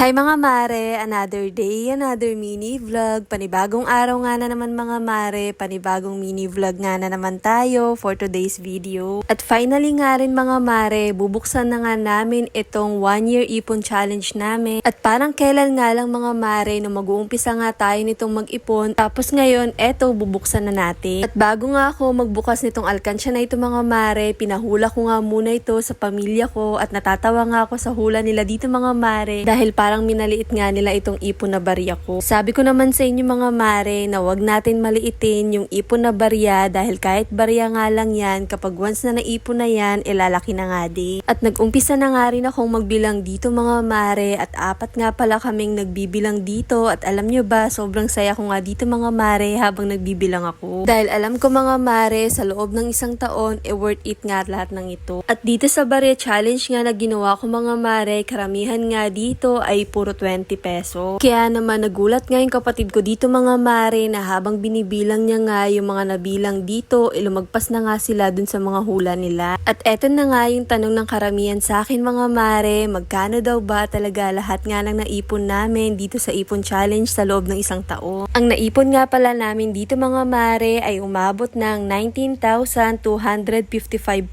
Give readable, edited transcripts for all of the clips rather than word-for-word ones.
Hi mga mare, another day, another mini vlog. Panibagong araw nga na naman mga mare, panibagong mini vlog nga na naman tayo for today's video. At finally nga rin mga mare, bubuksan na nga namin itong 1-year ipon challenge namin. At parang kailan nga lang mga mare na mag-uumpisa nga tayo nitong mag-ipon. Tapos ngayon, eto bubuksan na natin. At bago nga ako magbukas nitong alkansya na ito mga mare, pinahula ko nga muna ito sa pamilya ko at natatawa nga ako sa hula nila dito mga mare dahil parang minaliit nga nila itong ipon na barya ko. Sabi ko naman sa inyo mga mare na wag natin maliitin yung ipon na barya dahil kahit barya nga lang yan, kapag once na naipon na yan, ilalaki na nga din. At nag-umpisa na nga rin akong magbilang dito mga mare at 4 nga pala kaming nagbibilang dito at alam nyo ba, sobrang saya ko nga dito mga mare habang nagbibilang ako. Dahil alam ko mga mare, sa loob ng isang taon, worth it nga lahat ng ito. At dito sa barya challenge nga na ginawa ko mga mare, karamihan nga dito ay puro 20 peso. Kaya naman nagulat nga yung kapatid ko dito mga mare na habang binibilang niya nga yung mga nabilang dito, lumagpas na nga sila dun sa mga hula nila. At eto na nga yung tanong ng karamihan sa akin mga mare, magkano daw ba talaga lahat nga ng naipon namin dito sa ipon challenge sa loob ng isang taon? Ang naipon nga pala namin dito mga mare ay umabot ng 19,255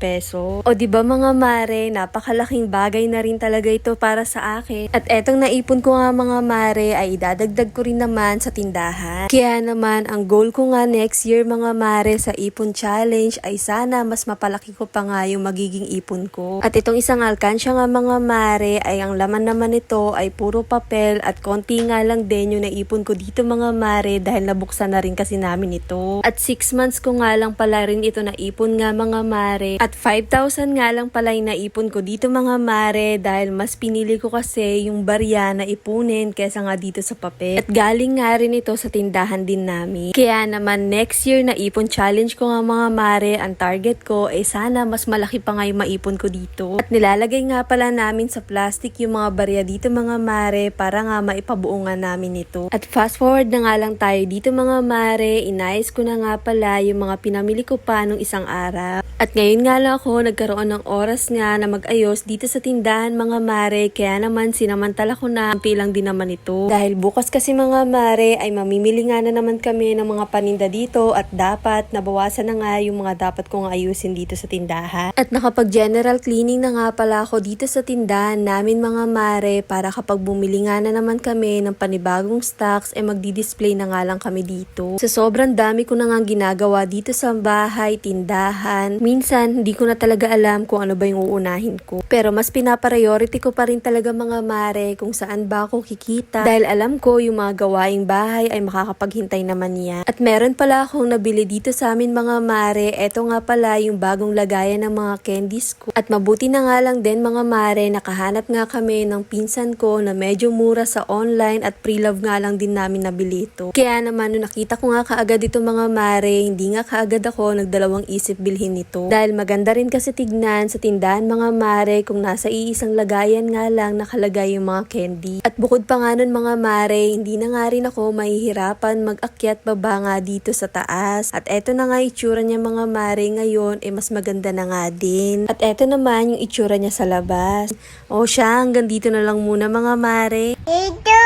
peso. O diba mga mare, napakalaking bagay na rin talaga ito para sa akin. At etong naipon ko nga mga mare ay idadagdag ko rin naman sa tindahan. Kaya naman ang goal ko nga next year mga mare sa ipon challenge ay sana mas mapalaki ko pa nga yung magiging ipon ko. At itong isang alkansya nga mga mare ay ang laman naman nito ay puro papel at konti nga lang din yung naipon ko dito mga mare dahil nabuksan na rin kasi namin ito. At 6 months ko nga lang pala rin ito naipon nga mga mare at 5,000 nga lang pala yung naipon ko dito mga mare dahil mas pinili ko kasi yung barya na ipunin kesa nga dito sa papel. At galing nga rin ito sa tindahan din namin. Kaya naman next year na ipon challenge ko nga mga mare, ang target ko ay sana mas malaki pa nga yung maipon ko dito. At nilalagay nga pala namin sa plastic yung mga barya dito mga mare para nga maipabuo nga namin ito. At fast forward na nga lang tayo dito mga mare, inayos ko na nga pala yung mga pinamili ko pa nung isang araw. At ngayon nga lang ako nagkaroon ng oras nga na mag-ayos dito sa tindahan mga mare, kaya naman sinamantala ko na pilang din naman ito. Dahil bukas kasi mga mare ay mamimili nga na naman kami ng mga paninda dito at dapat nabawasan na nga yung mga dapat kong ayusin dito sa tindahan. At nakapag general cleaning na nga pala ako dito sa tindahan namin mga mare para kapag bumili nga na naman kami ng panibagong stocks ay magdi-display na nga lang kami dito. Sa sobrang dami ko na nga ginagawa dito sa bahay, tindahan, minsan hindi ko na talaga alam kung ano ba yung uunahin ko. Pero mas pinapriority ko pa rin talaga mga mare kung saan ba ako kikita dahil alam ko yung mga gawaing bahay ay makakapaghintay naman yan. At meron pala akong nabili dito sa amin mga mare, eto nga pala yung bagong lagayan ng mga candies ko. At mabuti na nga lang din mga mare, nakahanap nga kami ng pinsan ko na medyo mura sa online at pre-love nga lang din namin nabili ito. Kaya naman nung nakita ko nga kaagad ito mga mare, hindi nga kaagad ako nagdalawang isip bilhin ito. Dahil maganda rin kasi tignan sa tindahan mga mare kung nasa iisang lagayan nga lang nakalagay yung mga candy. At bukod pa nga nun mga mare, hindi na nga rin ako mahihirapan mag-akyat baba nga dito sa taas. At eto na nga itsura niya mga mare ngayon, mas maganda na nga din. At eto naman yung itsura niya sa labas. O siya, hanggang dito na lang muna mga mare. Ito